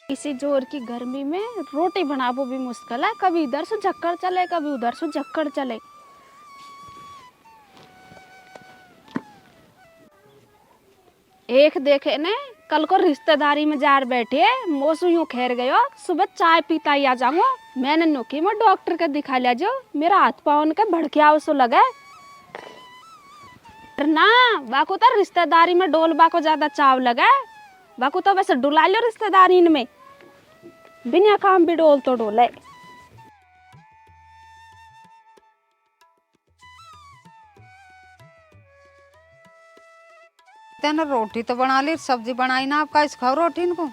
इसी जोर की गर्मी में रोटी बनाबो भी मुश्किल है। कभी इधर से झक्कड़ चले, कभी उधर से झक्कड़ चले। एक देखे ने कल को रिश्तेदारी में जार बैठे मोसू यूं खेर गयो, सुबह चाय पीता ही आ जाऊंगा। मैंने नोकी में डॉक्टर के दिखा लिया, जो मेरा हाथ पाँव के भड़किया सो लगे ना। बाको तो रिश्तेदारी में डोलबा को ज्यादा चाव लगे। बाको तो वैसे डुला लो रिश्तेदारी में, बिना काम भी डोल तो डोले। तेने रोटी तो बना ली, सब्जी बनाई ना, आप कैसे खाओ रोटी इनको?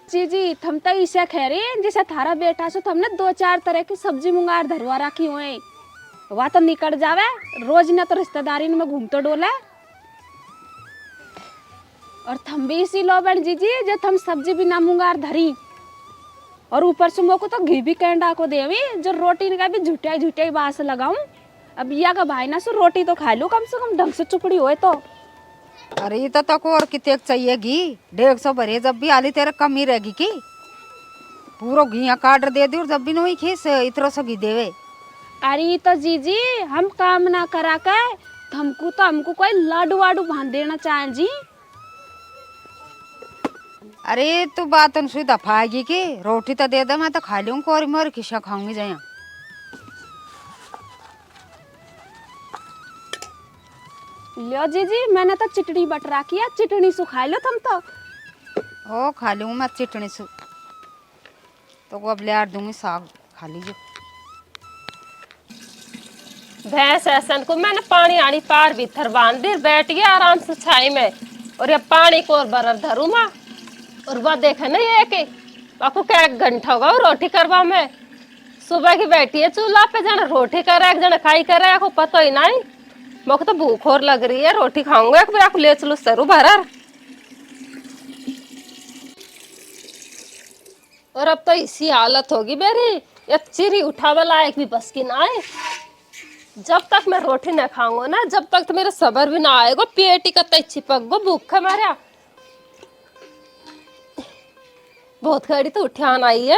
जी थम तो इसे कह रही जैसे थारा बेटा सो हमने 2-4 तरह की सब्जी मुंगार धरवा रखी हुए, वह तो निकल जावे रोज ना तो रिश्तेदारी में घूम तो डोले। और थम भी इसी लोबन जीजी जो थम सब्जी भी ना मुंगार धरी, और ऊपर से मोको तो घी भी कैंडा को देवी, जो रोटी का भी झुटिया झुटिया बास लगाऊं। अब या का भाई ना सो रोटी तो खा लूं कम से कम ढंग से चुपड़ी होए तो। अरे ये तो तको और कितने चाहिए घी? 150 भरे जब भी आली तेरे कम ही रहेगी की पूरा घी काट दे दी, और जब भी नहीं खीस इतना सा घी देवे। अरे तो जीजी हम काम ना करा के हमको कोई लाडू वाडू बांध देना चाहे जी। अरे तू बात सुई दफाएगी की रोटी तो दे दे, मैं तो खा लूँ और मोर खिस्सा खाऊंगी जया। लो जीजी मैंने तो चिटनी बट रखी है, चिटनी सुखा लो तुम तो। ओ खा लूँ मैं चिटनी सु, तो को अब ले दूंगी साग, खा लीजिए। भैंस ऐसन को मैंने पानी आनी पार भीतर बांध दी, बैठ गया आराम से छाई में, और ये पानी को और बरफ धरू माँ। और वह देखे ना ये कि आपको क्या 1 घंटा होगा रोटी करवा में। सुबह की बैठी है चूल्हा पे, जन रोटी करे एक जन खाई करे, आपको पता ही नहीं। मुझे तो भूख और लग रही है, रोटी खाऊंगा एक बार, आपको ले चलो सरू भर। और अब तो इसी हालत होगी मेरी, ये चिरी उठावा लायक भी बस की ना है। जब तक मैं रोटी न खाऊंगा ना, जब तक तो मेरा सबर भी ना आएगा, पेट ही कतई चिपक गो भूखा मारा। बहुत खड़ी तो उठान आई है।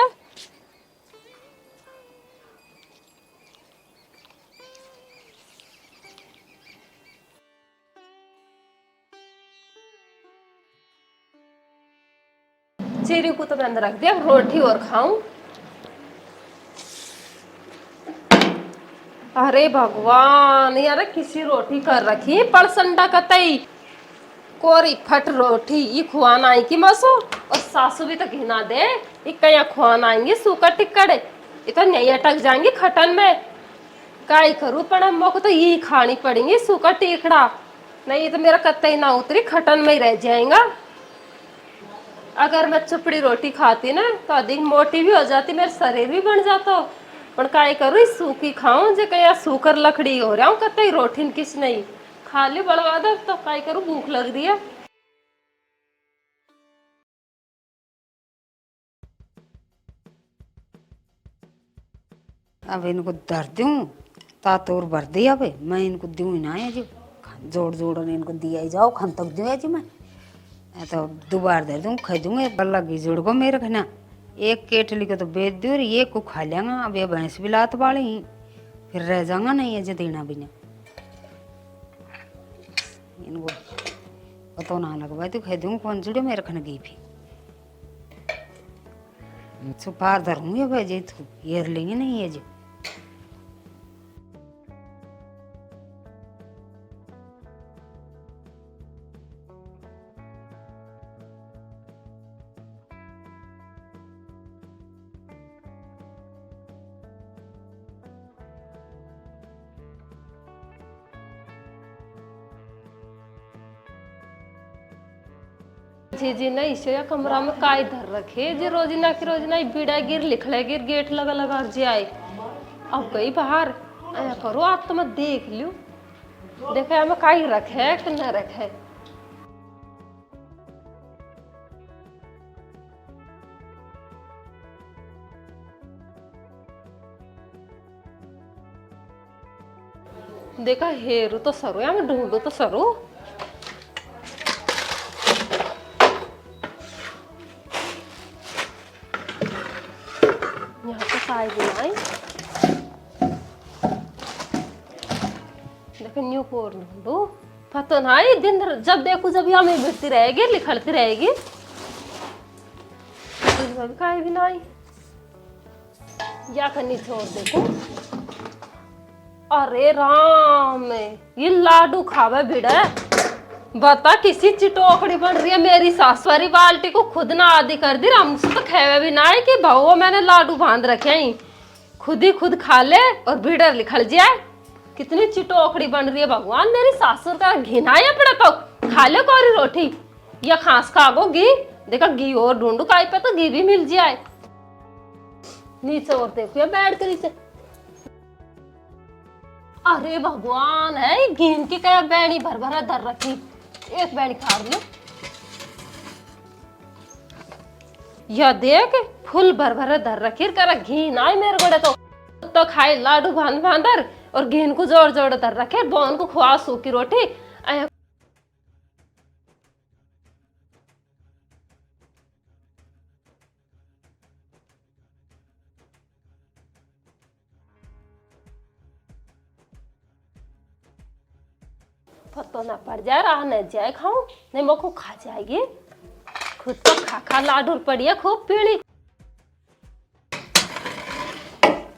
चिरी को तो मैं अंदर रख दिया, अब रोटी और खाऊं। अरे भगवान यार, किसी रोटी कर रखी पड़संडा कतई कोरी फट रोटी ये खुआन आई की मसो। और सासू भी तो घिना दे, ये कया खुआन आएंगे सूखा टिक्कड़े, ये तो नहीं अटक जाएंगी खटन में। काई करूँ पर अम्मा को तो यही खानी पड़ेंगी सूखा टिकड़ा, नहीं ये तो मेरा कतई ना उतरी खटन में ही रह जाएगा। अगर मैं चुपड़ी रोटी खाती ना तो अधिक मोटी भी हो जाती, मेरा शरीर भी बन जाता। पर काई करूँ सूखी खाऊं, जो कया सूखर लकड़ी हो रहा हूँ कतई रोटी किस नहीं खा ली बड़वा दो, तो काई करूँ भूख लग रही है। अब इनको धर दूँ तातोर भर दिया भाई, मैं इनको दूँ ही ना है जी, जोड़ जोड़ ने इनको दिया ही जाओ, खन तक दूँ जी मैं तो दोबारा दे दूँ खा दूँगा। बल्ला घी जुड़ गो मेरे खाना, एक केटली को तो बेच दूँ और एक को खा लेंगा। अब ये भैंस भी लात वाली ही फिर रह जाऊंगा नहीं है जो देना भी नहीं इनको पता ना लगवा तो खा दूँ कौन जुड़े मेरे खाना घी भी सुपार धरूँगी भाई जी, तू ये लेंगे नहीं है जी। जी जी नहीं इसे कमरा में काई धर रखे जी, रोजिना की रोजिना बीड़ा गिर लिखले गिर गेट लगा लगा जी आए। अब गई बाहर आया करो, आप तो मैं देख लूं, देखा मैं काई रखे कि न रखे। देखा हेरू तो सरू या मैं ढूंढू तो सरू। लेकिन न्यू कोर ढूंढू पता नहीं दिन जब देखो जब यहाँ में बिरती रहेगी लिखलती रहेगी कहीं भी नहीं या करनी छोड़ देखो। अरे राम ये लाडू खावे भिड़ा बता किसी चिटोकड़ी बन रही है मेरी सास वाली बाल्टी को खुद ना आदि कर दी हमसे तो खेवे भी ना है कि भाव मैंने लाडू बांध रखे हैं खुद ही खुद खा ले और भीड़र लिखल जाए। कितनी चिटोकड़ी बन रही है भगवान मेरी सासुर का घिनाया पड़ा तो खा ले कोरी रोटी या खास खागो घी देखा घी और ढूंढू काई पे तो घी भी मिल जाए। नीचे और देखो या बैठ कर नीचे। अरे भगवान है घीन की क्या बैणी भर भर धर रखी एक बैणी खा लो या देख फुल भर भर धर रखी कर घी ना मेरे गोड़े तो खाए लाडू बांध बांधर और घीन को जोड़ जोड़ धर रखे बोन को खुआ सूखी रोटी पता ना पड़ जाए रहा न जाए खाऊं नहीं मोको खा जाएगी खुद तो खा खा लाडू पड़ी है खूब पीली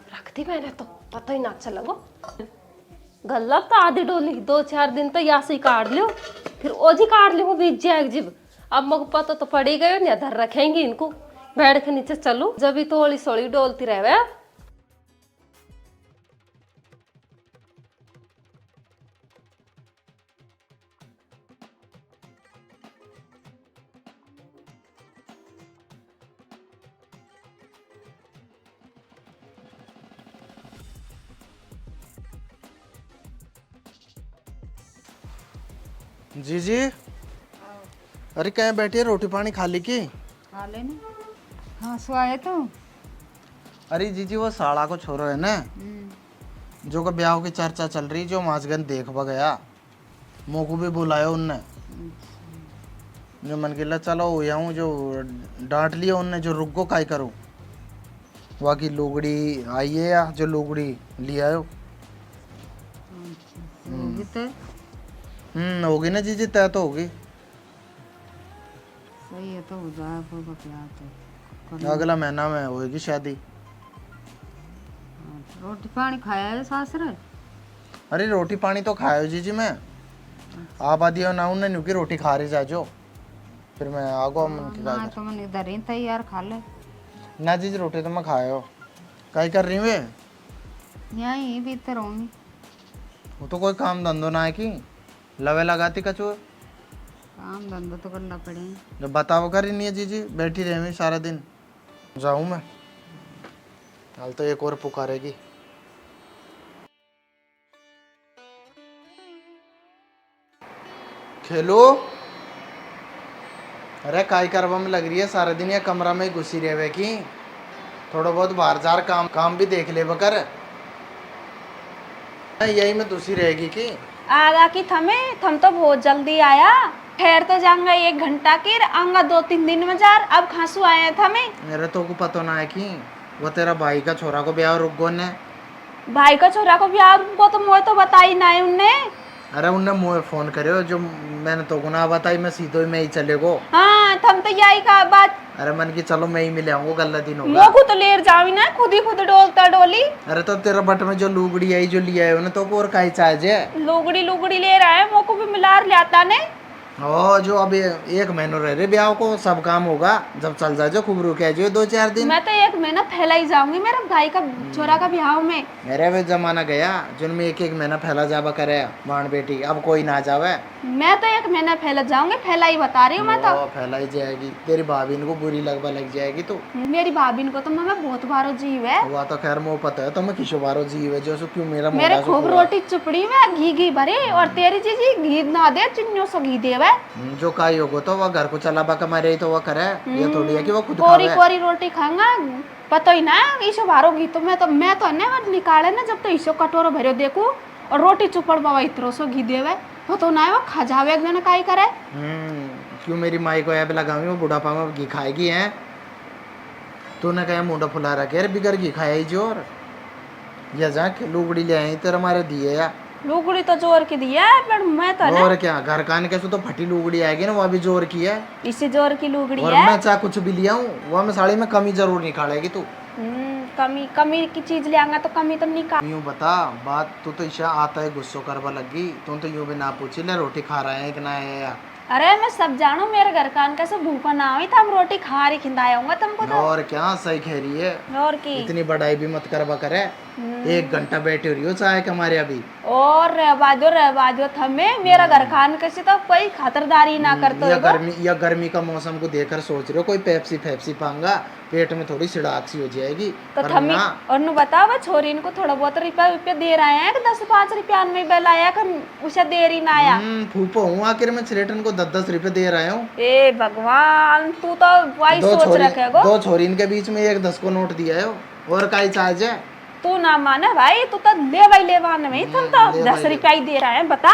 रखती मैंने तो पता ही ना अच्छा लगो गल्लब तो आधी डोली 2-4 दिन तो यहाँ से ही काट लियो फिर ओजी काट लियो बीच जाएगी जिब अब मोको पता तो पड़ी गयो नहीं धर रखेंगे इनको बैठ के नीचे चलो जब भी थोड़ी सोड़ी डोलती रहे। जी जी अरे कहीं बैठी है रोटी पानी खा ली की खा लेने हाँ सो आए तो अरे जी जी वो साड़ा को छोरो है ना जो का ब्याह की चर्चा चल रही जो माजगन देखवा गया मोको भी बुलाया उनने जो मन के चलो हूँ जो डांट लिया उनने जो रुक गो काय करो वहाँ की लुगड़ी आई है या जो लुगड़ी लिया है होगी तो होगी ना जी जी तय तो होगी सही है तो हो जाए तो अगला महीना में होगी शादी। रोटी पानी खाया है सासरे अरे रोटी पानी तो खाया जी जी मैं आप आदि ना उन्हें न्यू की रोटी खा रही जाजो फिर मैं आगो मन की ना तो मैं इधर ही था यार खा ले ना जी जी रोटी तो मैं खाया हो काय कर रही वे यहीं भीतर रहूंगी वो तो कोई काम धंधो ना है कि लवे लगाती कचूर काम धंधा तो करना पड़ेगा जब बताओ कर ही नहीं है जी जी बैठी रहे सारा दिन जाऊं मैं हाल तो एक और पुकारेगी। खेलो अरे काय करवा में लग रही है सारा दिन ये कमरा में घुसी रहे की थोड़ा बहुत बाहर जार काम भी देख ले बकर यही में दूसरी रहेगी कि आगा की थम तो बहुत जल्दी आया ठहर तो जाऊंगा 1 घंटा की आऊंगा 2-3 दिन में जार अब खांसू आया था मैं मेरे तो को पता ना है कि वो तेरा भाई का छोरा को ब्याह रुक गो ने भाई का छोरा को ब्याह को तो मुझे तो बताई ना है उनने अरे उनने मुझे फोन करे जो मैंने तो गुना बताई मैं सीधो में ही चले गो हाँ थम तो यही का बात अरे मन की चलो मैं ही मिले आऊंगा गल्ला दिन होगा मोको तो लेर जावी ना खुद ही खुद डोलता डोली अरे तो तेरा बट में जो लुगड़ी आई जो लिया है उन्हें तो और काई चाहे लुगड़ी ले रहा है मोको भी मिलार लाता ने ओ जो अभी 1 महीना रह रहे ब्याह को सब काम होगा जब चल जाए जो खूब रुके जो 2-4 दिन मैं तो 1 महीना फैला ही जाऊंगी मेरा भाई का छोरा का ब्याह में मेरे भी जमाना गया जिनमें 1-1 महीना फैला जावा करे बाण बेटी अब कोई ना जावे मैं तो 1 महीना फैला जाऊंगी फैला ही बता रही हूँ मैं तो फैला ही जाएगी तेरी भाभी को बुरी लगवा लग जाएगी तो मेरी भाभी को तो मैं बहुत बारो जीव है वो तो खैर मुझे पता है तो मैं किशो बारो जीव है जो सो क्यों मेरा मेरे खूब रोटी चुपड़ी में घी भरे और तेरी चीजी घी ना दे चिन्नो सो घी देवे जो काई होगो तो वो घर को चला बा कमारे तो वो करे ये थोड़ी है कि वो खुद कोरी खावे कोरी रोटी खाऊंगा पता ही ना ईशो भारो घी तो मैं तो ने निकाले ना जब तो ईशो कटोरो भरो देखू और रोटी चुपड़ बाबा इतरो सो घी देवे तो ना वो खा जावे एक दिन काई करे क्यों मेरी माई को ऐप लगावी वो बुढ़ापा में घी खाएगी है तूने कहा मुंडा फुला रखे अरे बिगर घी खाया ही जोर या जा लुगड़ी ले आई तेरा मारे दिए या लुगड़ी तो जोर की दी है पर मैं तो ना और क्या, घर कान के से तो फटी लुगड़ी आएगी ना, वो भी जोर की है। इसी जोर की लुगड़ी और है। मैं चाहे कुछ भी लिया हूँ, वह मैं साड़ी में कमी जरूर निकालेगी तू। कमी कमी की चीज ले आऊंगा तो कमी तो निकाल। यूं बता बात, तू तो ईशा आता है गुस्सो करवा लगी, तू तो यूं भी ना पूछी ले रोटी खा रहा है कि ना है या। अरे मैं सब जानू, मेरे घर का कैसे भूखा ना हुई था, हम रोटी खा रही खिंदाया होगा तुमको तो। और क्या, सही कह रही है। और की इतनी बड़ाई भी मत करवा करे। 1 घंटा बैठे रही हो चाय के हमारे अभी। और रहबाजो थमे मेरा घर खान कैसे तो कोई खातरदारी ना करते या गर्मी का मौसम को देखकर सोच रहे हो कोई पेप्सी फेप्सी पाऊंगा, पेट में थोड़ी सिड़ाक सी हो जाएगी। तो पर थमी ना, और नु बताओ वो छोरी इनको थोड़ा बहुत रुपया रुपया दे रहे हैं कि 10-5 रुपया में बेलाया कर उसे देरी ना आया। फूफो हूँ आखिर में सिलेटन को 10-10 रुपए दे रहे हूँ। ए भगवान, तू तो वही सोच रखे गो। 2 छोरी के बीच में 1 10 को नोट दिया है और काई चार्ज है। तू ना माने भाई, तू तो लेवान में तुम तो ले 10 भाई, रुपया ही दे रहा है। बता,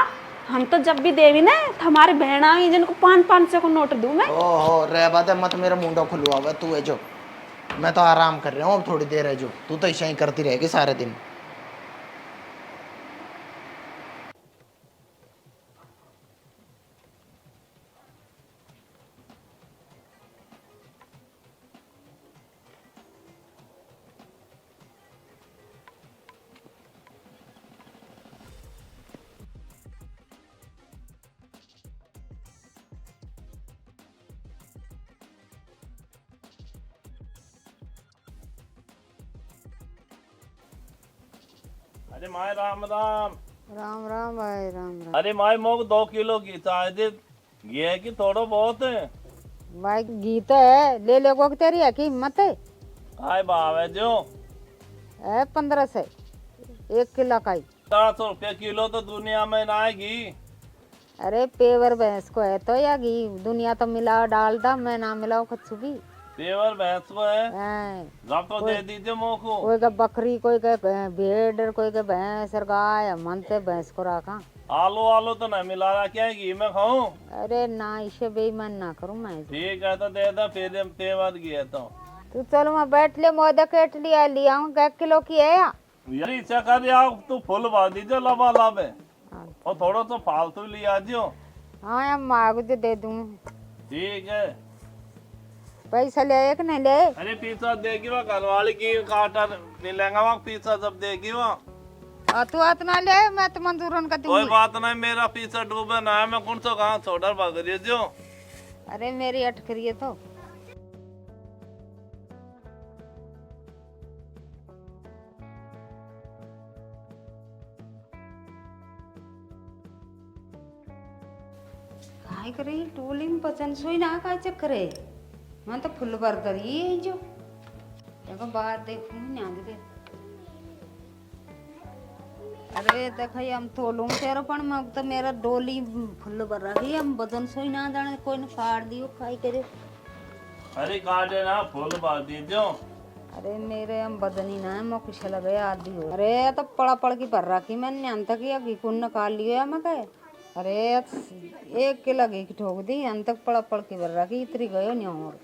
हम तो जब भी देवी ना हमारे बहना ही जिनको 500 को नोट दूं मैं। ओहो रे बात है, मत मेरा मुंडा खुलवा हुआ तू है जो। मैं तो आराम कर रहा हूँ, अब थोड़ी देर है जो, तू तो ऐसा ही करती रहेगी सारे दिन। अरे माए राम राम। राम राम भाई, राम राम। अरे माए मोक 2 किलो की चाहिए, ये है कि थोड़ा बहुत है। भाई घी तो है, ले ले को तेरी है कि हिम्मत है। काय भाव है जो? 15 से 1 किलो का ही। 400 रुपये किलो तो दुनिया में ना आएगी। अरे पेवर भैंस को है तो या घी, दुनिया तो मिला डालता, मैं ना मिलाऊ कच्छु भी। पेवर भैंस को है, हैं। जब तो दे दीजिए मोको। कोई का बकरी, कोई का भेड़, कोई का भैंस और गाय, मन ते भैंस को रखा। आलू आलू तो नहीं मिला रहा, क्या है घी में खाऊं? अरे ना, इसे बेईमान ना करूं मैं। ठीक है तो दे दो, फिर पेवर घी है तो। तू चल मैं बैठ ले, मोदा केट लिया लिया हूँ, 1 किलो की है या। यार इच्छा कर आप तू फुल भर दीजिए लबा लाबे, और थोड़ा तो फालतू लिया दियो। हाँ यार, मांग जो दे दूँ। ठीक है। पैसा ले एक नहीं ले। अरे पिज्जा देगी वो घरवाली की काटा मिलेगा वहाँ, पिज्जा जब देगी वहाँ। तू हाथ ना ले, मैं तो मंजूरन का कोई दूंगी। बात नहीं, मेरा पिज्जा डूबे ना है, मैं कौन सा कहाँ छोड़ भाग रही जो। अरे मेरी अटकरी है तो। काय करे टोली में पचन सोई ना, काय चक्कर है। मैं तो फुल भर दरी है जो। देखो बाहर देखूं न्याद दे। अरे देखो हम तोलूं तेरा, पण मैं तो मेरा डोली फुल भर रही है, हम वजन सोई ना जाने, कोई ने फाड़ दियो काय करे। अरे काटे ना फुल भर दीजियो। अरे मेरे हम बदनी ना है, मैं कुछ लगे आदि हो। अरे तो पड़ा पड़ की भर रखी मैंने, अंत किया घी कुन निकाल लियो मैं कहे। अरे 1 किलो घी की ठोक दी, अंत तक पड़ा पड़ की भर रखी, इतनी गयो नहीं और।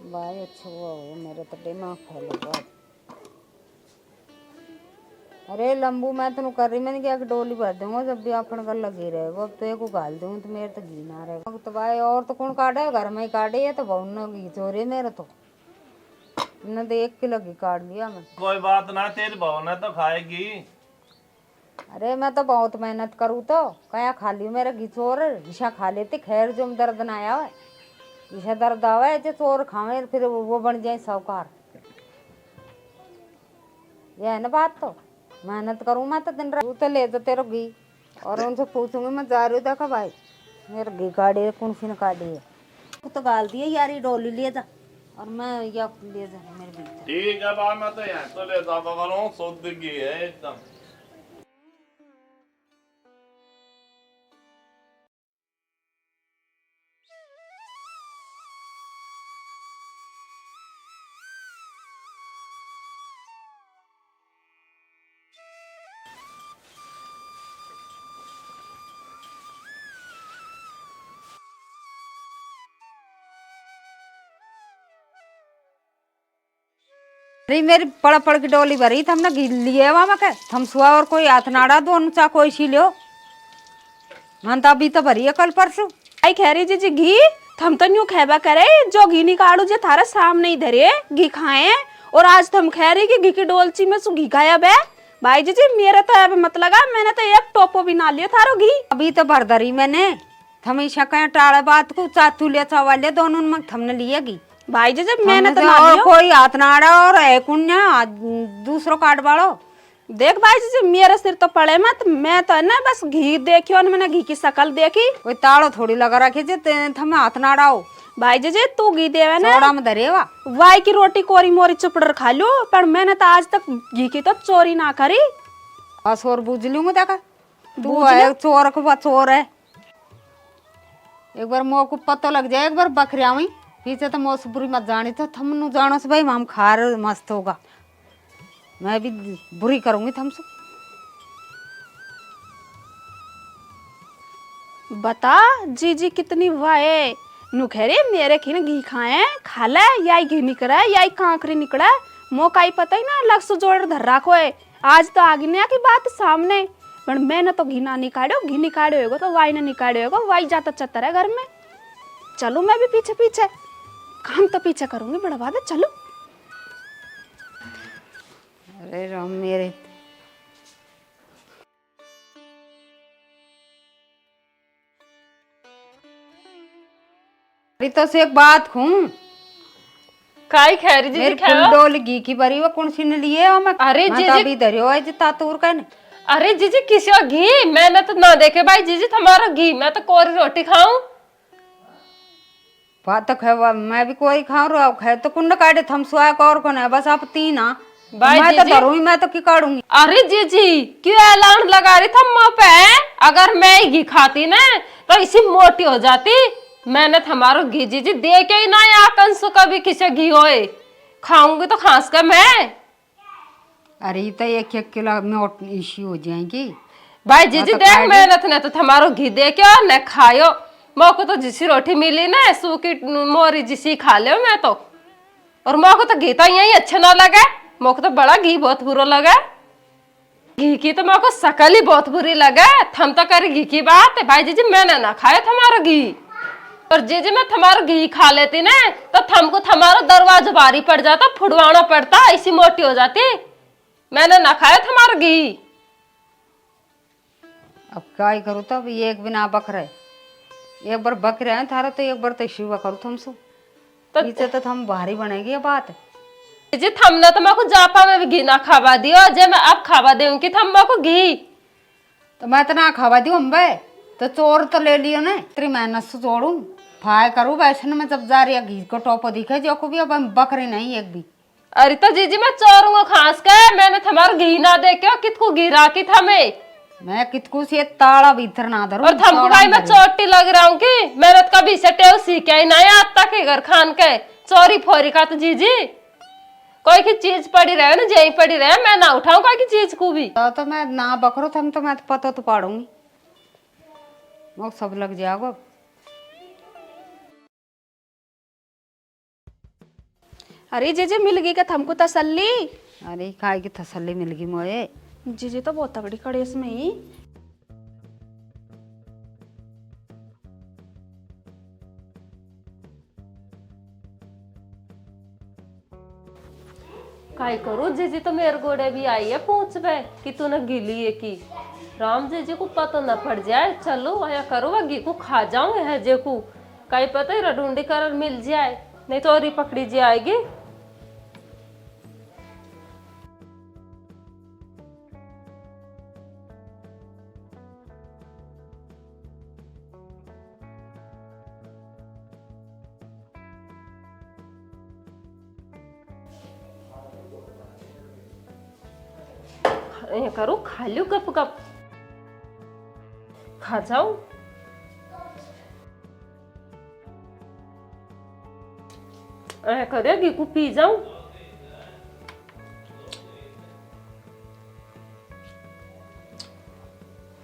भाई अच्छा हुआ हो, मेरे तो दिमाग फैल गया। अरे लंबू मैं तेन कर रही, मैंने क्या डोली भर दूंगा, जब भी अपन का लगी रहेगा, अब तो एक को गाल दूंगी तो मेरे तो घी ना रहेगा। तो भाई और तो कौन काटे, घर में ही काटे है, तो बहु ने घी चोरी मेरे तो न तो 1 किलो घी काट लिया मैं। कोई बात ना, तेरी बहू ने तो खाएगी। अरे मैं तो बहुत मेहनत करूँ तो क्या खा लियो मेरा घी चोर, ईशा खा लेती खैर, जो दर्द ना आया है, ईशा दर्द आवे जो चोर खावे फिर वो बन जाए साहूकार। यह है ना बात, तो मेहनत करूँ मैं तो दिन रात। तू तो ले तो तेरा घी, और उनसे पूछूंगी मैं, जा रही हूँ देखा भाई मेरा घी काटे है, कौन सी ने काटी है। तू तो गाल दिए यार, ये डोली ले जा और मैं या ले जा मेरे घी। ठीक है बात, मैं तो यहाँ तो ले जाता करूँ, शुद्ध घी है एकदम। अरे मेरी पड़ पड़ की डोली भरी थमने घी लिए वहां के थम सुआ और कोई हाथ नाड़ा दोनों चा कोई सी लियो मन तो अभी तो भरी है कल परसों। आई कह रही जी घी थम तो न्यू खेबा करे जो घी निकालू जे थारे सामने ही धरे घी खाए और आज तुम कह रही कि घी की डोलची में सु घी खाया बे भाई जी मेरे तो अब मत लगा मैंने तो एक टोपो भी ना लिया थारो घी। अभी तो भर धरी मैंने हमेशा कहीं टाड़ा बात को चातू ले चावाले दोनों में हमने लिए घी भाई जी मैंने तो ना और लिया। कोई हाथ नाड़ा और है कुन्या दूसरों काट बाड़ो। देख भाई जी मेरे सिर तो पड़े मत मैं तो है ना बस घी देखियो मैंने घी की शकल देखी कोई ताड़ो थोड़ी लगा रखे जे थमे हाथ नाड़ा हो भाई जी तू घी देवे ना सोड़ा में धरेवा वाई की रोटी कोरी मोरी चुपड़ खा लू पर मैंने तो आज तक घी की तो चोरी ना करी। असोर बुझ लूंगा देखा तू है चोर का चोर है। एक बार मोह को पता लग जाए एक बार बकरिया में पीछे तो मोस बुरी मत जानी तो थम जानो से भाई हम खा रहे मस्त होगा मैं भी बुरी करूंगी थमसे। बता जी कितनी वाहे नुखेरे मेरे खिन घी खाए खा ले याई घी निकला याई कांकरी निकला मौका ही पता ही ना लग सु जोड़ धर राखो है आज तो आगे की बात सामने पर मैंने तो घी ना निकालो घी निकालो होगा तो वाई ने निकालो होगा वाई जाता चतर है घर में। चलो मैं भी पीछे पीछे काम तो पीछे करूंगी बड़ा बात है चलो। अरे राम मेरे अरे तो से एक बात खूं काई खैरी जी मेरी खाओ। फुल डोल घी की भरी वो कौन सी ने लिए हो मैं अरे मैं जीजी- तो अभी धरियो है जी तातूर का ने अरे जीजी किसी का घी मैंने तो ना देखे भाई जीजी तुम्हारा घी मैं तो कोरी रोटी खाऊं। बात तो खै मैं भी कोई खाऊं रो खै तो कुंड काटे थम सुआ और कौन है बस आप तीन आ भाई मैं तो जीजी- धरूंगी मैं तो की काटूंगी। अरे जीजी क्यों ऐलान लगा रही था मुँह पे अगर मैं ही घी खाती ना तो इसी मोटी हो जाती। मैंने तुम्हारो घी जीजी दे के ही ना या कंसु कभी किसे घी होए खाऊंगी तो खास कर मैं। अरे तो एक एक किलो में इश्यू हो जाएंगी भाई जीजी तो देख खाएगी। मेहनत ने तो तुम्हारो घी दे के और न खायो मोको तो जिसी रोटी मिली ना सूखी मोरी जिसी खा ले मैं तो और मोको तो घी तो यही अच्छा ना लगा मोको तो बड़ा घी बहुत बुरा लगा घी की तो मोको शकल ही बहुत बुरी लगा थम तो करे घी की बात है भाई जीजी मैंने ना खाया तुम्हारा घी और जीजी मैं तुम्हारा घी खा लेती ना तो थमको तुम्हारा दरवाजा भारी पड़ जाता फुड़वाना पड़ता ऐसी मोटी हो जाती मैंने ना खाया तुम्हारा घी। अब क्या ही करूँ तब एक बिना बकरे एक बार बकरे हैं थारा तो एक बार तो शिवा करूँ तुमसे तो पीछे तो हम भारी बनेगी ये बात जी थमने तो मेरे को जापा में भी घी ना खावा दियो जे मैं अब खावा दूंगी थम मेरे को घी तो मैं तो ना खावा दी हम बे तो चोर तो ले लियो ना इतनी मेहनत से जोड़ू फाय करूँ वैसे में जब जा रही है घी को टोपो दिखे जो को भी अब हम बकरे नहीं एक भी। अरे तो जीजी मैं चोरूंगा खास के मैंने तुम्हारा घी ना दे के कितको घी राखी थमे मैं कितकू से ताड़ा भीतर ना धरूं और थमको भाई मैं चोटी लग रहा हूँ कि मैंने तो कभी से टेव सीखे ही नहीं आज तक के घर खान के चोरी फोरी का तो जीजी कोई की चीज पड़ी रहे ना जही पड़ी रहे मैं ना उठाऊं कोई की चीज को भी तो मैं ना बकरो थम तो मैं तो पता तो पाड़ूंगी वो सब लग जाएगा। अरे जीजी मिल गई क्या थमको तसल्ली। अरे खाए की तसल्ली मिल गई मोए जीजी तो बहुत तगड़ी खड़ी इसमें ही काय करूं जीजी तो मेरे गोड़े भी आई है पूछ बे कि तूने गिली है की राम जीजी को पता न पड़ जाए चलो आया करो वह घी को खा जाऊं है जे को कहीं पता ही रडूंडी कर मिल जाए नहीं तो और ही पकड़ी जाएगी। करो खा लो गप गप खा जाओ करे घी को पी जाऊं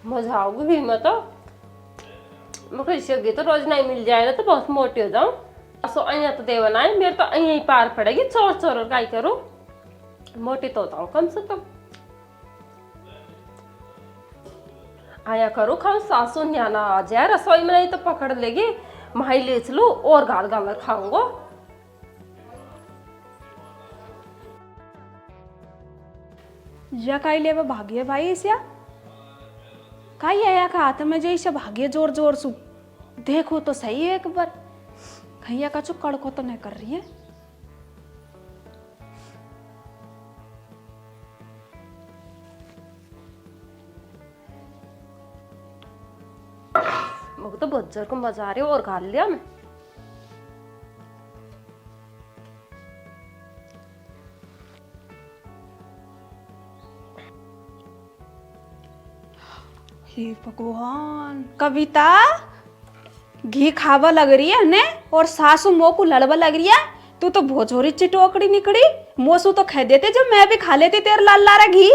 मजा आओगी घी में तो मुझे घी तो रोज नहीं मिल जाए ना तो बहुत मोटी हो जाऊं सो अहिया तो देवन आए मेरे तो अहिया ही पार पड़ेगी चोर चोर काय करो मोटी तो होता हूँ कम से कम। आया करो खाओ, सासू न्याना आ जाए रसोई में नहीं तो पकड़ लेगी, माही ले चलो और गाल गाल खाऊंगा। या काय ले भाग्य भाई इस्या काय आया का हाथ में जैसे भाग्य जोर जोर सु देखो तो सही है एक बार, खैया का चो कड़को तो नहीं कर रही है। मुझे तो बहुत जोर को मजा आ रही है और गाल लिया मैं। हे भगवान, कविता घी खावा लग रही है ने और सासू मोह को लड़वा लग रही है। तू तो भोजोरी चिटोकड़ी निकड़ी, मोसू तो खा देते जो मैं भी खा लेती तेरे लाल लारा घी।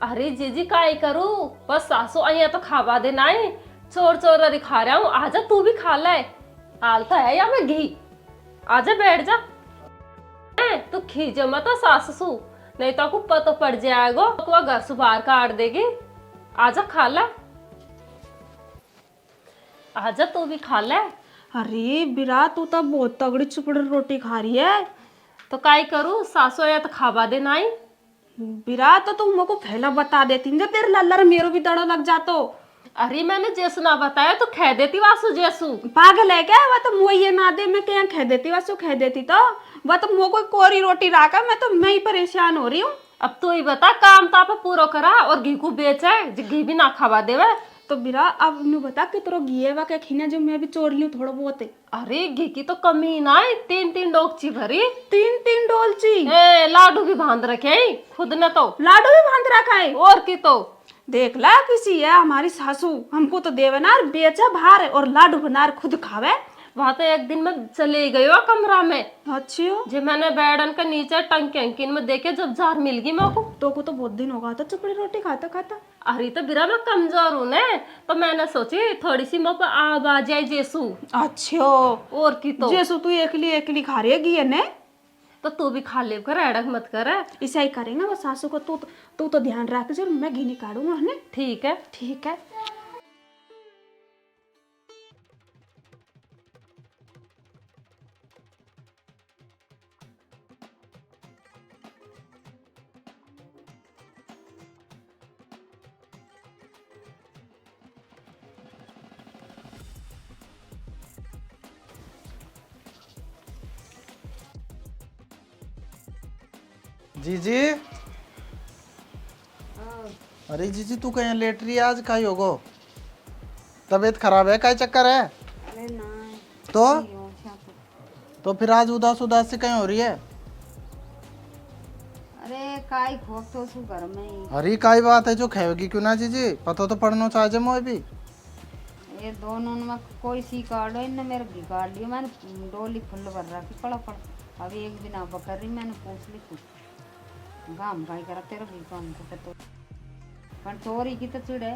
अरे जीजी काई करूँ, बस सासू आई तो खावा देना है, चोर चोर दिखा रहा हूँ, आजा तू भी खा ले। आलता है या मैं घी, आजा बैठ जा। तू खींचे मत सासू, नहीं तो आपको पता पड़ जाएगा, तो घर से बाहर काट देगी। आजा खा ले, आजा तू भी खा ले। अरे बिरा तू तो बहुत तगड़ी चुपड़ी रोटी खा रही है। तो काई करूँ, सासू आया तो खावा देना है। बिरा तो तुम मेरे को पहला बता देती जो तेरे लल्लर मेरो भी दड़ो लग जातो। अरे मैंने जैसू ना बताया तो कह देती वासु जैसू। पागल है क्या? वह तो मुँह ये ना दे, मैं क्या कह देती वासु कह देती तो वह तो मुँह कोई कोरी रोटी राका, मैं ही परेशान हो रही हूँ। अब तू ही बता, काम तो आप पूरा करा और घी को बेचे, घी भी ना खावा देवे। तो बिरा अब नु बता कितरो घी है क्या खीना जो मैं भी चोर लियो थोड़ा बहुत है। अरे घी की तो कमी ना है, 3-3 डोलची भरी। 3-3 डोलची? लाडू भी बांध रखे हैं खुद ने, तो लाडू भी बांध रखा है और की तो देख ला किसी है हमारी सासू हमको तो देवनार बेचा भार और लाडू बनार खुद खावे। वहां तो एक दिन में चले गई हो कमरा में। अच्छा जो मैंने बैडन के नीचे टंकी में देखे जब जार मिल गई मेरे को। तो को तो बहुत दिन होगा तो चुपड़ी रोटी खाता खाता। अरे तो बिरा मैं कमजोर हूँ ने, तो मैंने सोची थोड़ी सी मेरे को आग आ जाए जेसू। अच्छा और की तो जेसू तू एकली खा रही है घी ने, तो तू भी खा ले कर, अड़क मत कर। ऐसा ही करेंगे वो सासू को। तू तो ध्यान रख जरूर, मैं घी निकालूंगा है। ठीक है ठीक है। जीजी, अरे जीजी तू कहीं लेट रही है आज, काई होगो? तबीयत खराब है, काय चक्कर है? अरे ना तो फिर आज उदास उदास से कहीं हो रही है? अरे काई खोक तो सु घर में ही। अरे काई बात है जो खाओगी क्यों ना जीजी, पता तो पढ़ना चाहिए मोए भी। ये दोनों में कोई सी कार्ड है, इनने मेरे घी काट लिया, मैंने डोली फुल भर रखी पड़ा पड़ा। अभी एक दिन आप कर रही, मैंने पूछ ली कुछ गाम भाई करा तेरा घी काम को पता पर चोरी की तो चिड़े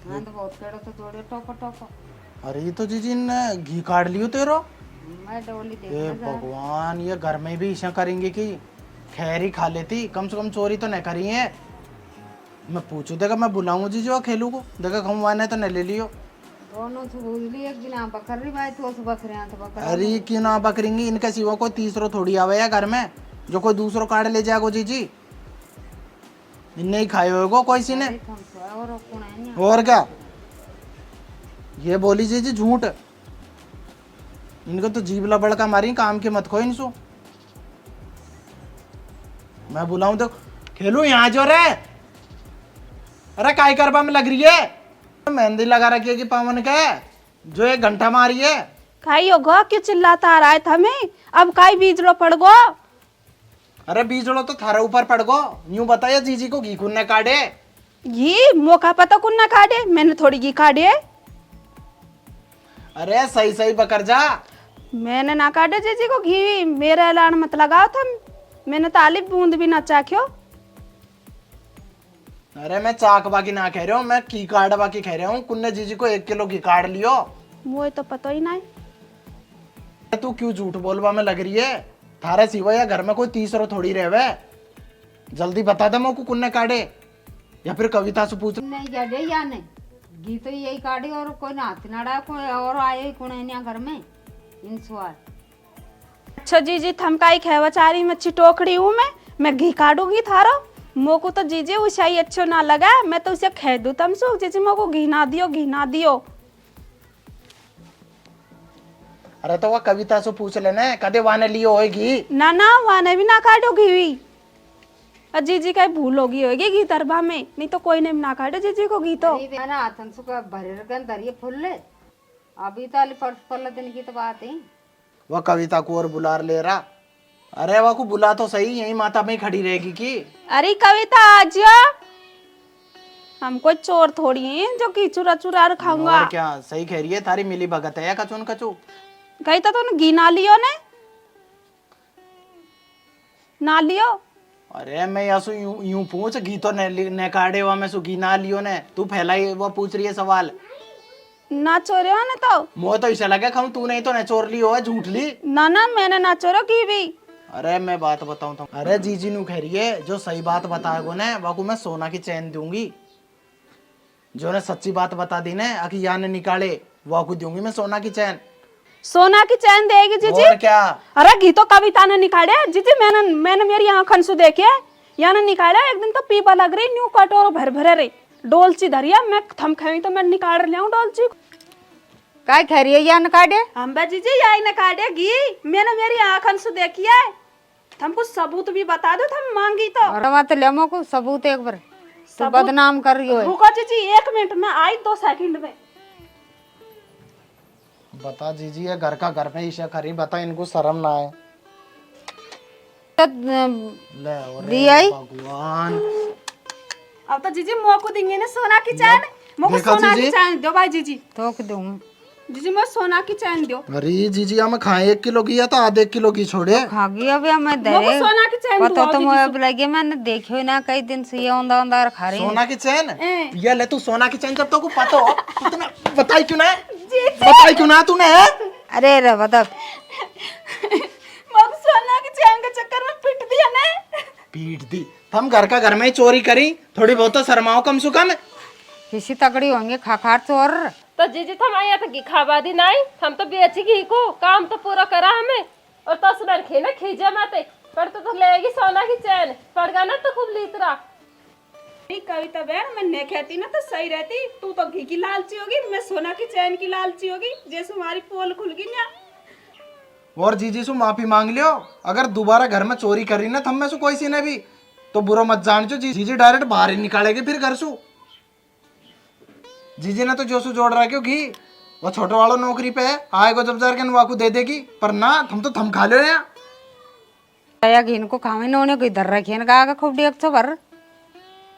हाँ तो बहुत कड़ो तो जोड़े टोको टोको। अरे ये तो जीजी ने घी काट लियो तेरो। मैं डोली ए देखना जा भगवान, ये घर में भी ऐसा करेंगे कि खैर ही खा लेती, कम से कम चोरी तो नहीं करी है। मैं पूछू देखा, मैं बुलाऊंगा जीजी वो खेलू को, देखा खमवाना है तो नहीं ले लियो। दोनों से पूछ ली, एक दिन आप बकर रही भाई तो बकरे हैं तो बकर। अरे क्यों ना बकरेंगी, इनका सिवा कोई तीसरो थोड़ी आवे या घर में जो कोई दूसरो काट ले जाएगो जीजी। इन्ने ही खाए होगो कोई सी ने, और कौन है नहीं। और क्या ये बोली जीजी झूठ। इनको तो जीभ लबड़ का मारी, काम के मत खो इनसो। मैं बुलाऊं तो खेलू यहाँ जो रे। अरे काय करबा में लग रही है, मेहंदी लगा रखी है कि पवन के जो 1 घंटा मारी है। खाई होगा क्यों चिल्लाता आ रहा है था मैं? अब काई बीजड़ो पड़ गो। अरे बीजड़ो तो थारे ऊपर पड़ गो, यूं बताया जीजी को घी खुन्ने काटे। घी मौका पता कुन्ना काटे, मैंने थोड़ी घी काटे। अरे सही सही बकर जा। मैंने ना काटे जीजी को घी, मेरा ऐलान मत लगाओ था। मैंने तालिब बूंद भी ना चाख्यो। अरे मैं चाक बाकी ना कह रहा हूँ, मैं घी काट बाकी कह रहा हूँ। कुन्ने जीजी को 1 किलो घी काट लियो। वो तो पता ही नहीं। तू क्यों झूठ बोलवा में लग रही है? थारे सिवा या घर में कोई तीसरो थोड़ी रहे। जल्दी बता दे मोको कुन्ने काटे, या फिर कविता से पूछ। नहीं जड़े या नहीं घी तो यही काटी और कोई नाथ नाड़ा कोई और आए कुणैनिया घर में इन सवाल। अच्छा जीजी थमकाई खेवचारी में चिटोकड़ी हूँ मैं घी काटूंगी थारो। मोको तो जीजी उसाई अच्छो ना लगा, मैं तो उसे खे दूँ तम सो जीजी मोको घी ना दियो। अरे तो वह कविता से पूछ लेने कदे वाने लियो होगी। ना वाने भी ना काटो घी हुई। और जीजी का भूल होगी घी तरबा में, नहीं तो कोई नहीं ना काटे जीजी को घी तो। अरे ना हाथन सुका भरे रखन दरिए फुल ले अभी तो अली पल दिन की तो बात है। वह कविता को और बुला ले रहा। अरे वह को बुला तो सही, यही माता में ही खड़ी रहेगी की। अरे कविता आज हम कोई चोर थोड़ी हैं जो घी चुरा चुरा खाऊंगा। और क्या सही कह रही है, थारी मिली भगत है या कचून कचू। कही तो तूने घी ना लियो ने ना लियो। अरे मैं यसु यूं पूछ घी तो ने काटे हुआ मैं सु घी ना लियो ने, तू फैलाई वो पूछ रही है सवाल। ना चोरे हो ने तो मुझे तो ऐसा लगा खाऊं तू नहीं तो ने चोर ली हो झूठ ली। ना मैंने ना चोरो घी भी। अरे मैं बात बताऊं तो, अरे जीजी नु कह रही है जो सही बात बताएगो ने वाको मैं सोना की चैन दूंगी। जो ने सच्ची बात बता दी ने अकी या ने निकाले वाको दूंगी मैं सोना की चैन। सोना की चैन देगी जीजी। और क्या। अरे घी तो कविता ने निकाले जीजी, मैंने मेरी आंखन से देखे या ने निकाले। एक दिन तो पीपा लग रही न्यू कटोरो भर भरे रही डोलची धरिया मैं थम खाई तो मैं निकाल लिया डोलची। काय खा रही है या न काटे अम्बा जीजी यही न काटे घी, मैंने मेरी आंखन से देखी है। हमको सबूत भी बता दो, थम मांगी तो। और बात ले को सबूत एक बार तो बदनाम कर रही हो। रुको जीजी 1 मिनट में आई 2 सेकंड में। बता जीजी ये घर का घर में ईशा खरी बता, इनको शर्म ना है। तो ले और दिया ही भगवान। अब तो जीजी मोको देंगे ना सोना की चैन। मोको देखा सोना की जीजी? चैन दो भाई जीजी। तो दूँ जीजी मैं सोना की चैन दो। अरे जीजी हम खाए 1 किलो की या तो आधे किलो की छोड़े। खागी अभी मैं मोको दे सोना की चैन पता दो तो मुझे अब लगे मैंने देखियो ना कई दिन से ये औंधा औंधा खा रही सोना की चैन ए। ये ले तू सोना की चैन जब तो को पता हो तूने बताई क्यों ना, बताई क्यों ना तूने। अरे रे बता मोको सोना की चैन के चक्कर में पिट दिया ना। पीट दी। हम घर का घर में ही चोरी करी, थोड़ी बहुत तो शर्माओ कम से कम। किसी तकड़ी होंगे खाखार चोर। तो जीजी थम आया तो घी खावा दी नहीं, हम तो बेची घी को काम तो पूरा करा हमें। और तो सुनर खे ना खींचे मत पर तो लेगी सोना की चैन पड़गा ना तो खूब लीतरा। कविता बहन मैं नहीं कहती ना तो सही रहती। तू तो घी की लालची होगी, मैं सोना की चैन की लालची होगी। जैसे हमारी पोल खुल गई ना। और जीजी से माफी मांग लियो, अगर दोबारा घर में चोरी करी ना थम में से कोई सी ने भी तो बुरा मत जान जो जीजी डायरेक्ट बाहर ही निकालेगी फिर घर सु। जीजी ने तो जो सु जोड़ रहा क्यों घी वो छोटे वालों नौकरी पे है, आएगो जब जार के वाकू दे देगी, पर ना थम खा लो या घी को खावे नोने को इधर रखे ना गा खूब डेक छो भर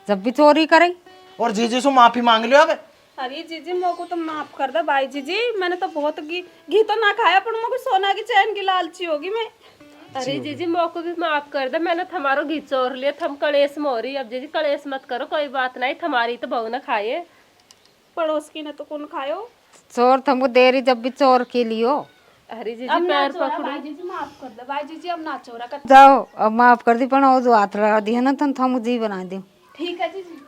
जब भी चोरी करे। और जीजी से माफी मांग लियो अब। अरे जीजी मोको तो माफ कर दे भाई जीजी, मैंने तो बहुत घी तो ना खाया पर मोको सोना की चैन की लालची होगी मैं। अरे जीजी मोको भी माफ कर दे, मैंने थमारो घी चोर लिया, थम कलेश मोरी। अब जीजी कलेश मत करो, कोई बात नहीं, थमारी तो बहू ना खाए पड़ोस की ने तो कौन खायो। चोर तुमको दे रही जब भी चोर के लियो। अरे जीजी अब ना पैर चोरा पकड़ो। भाई जीजी माफ कर दे भाई जीजी, अब ना चोरा कर। जाओ अब माफ कर दी पर वो जो हाथ लगा दी है ना तुम थम जी बना दी। ठीक है जीजी।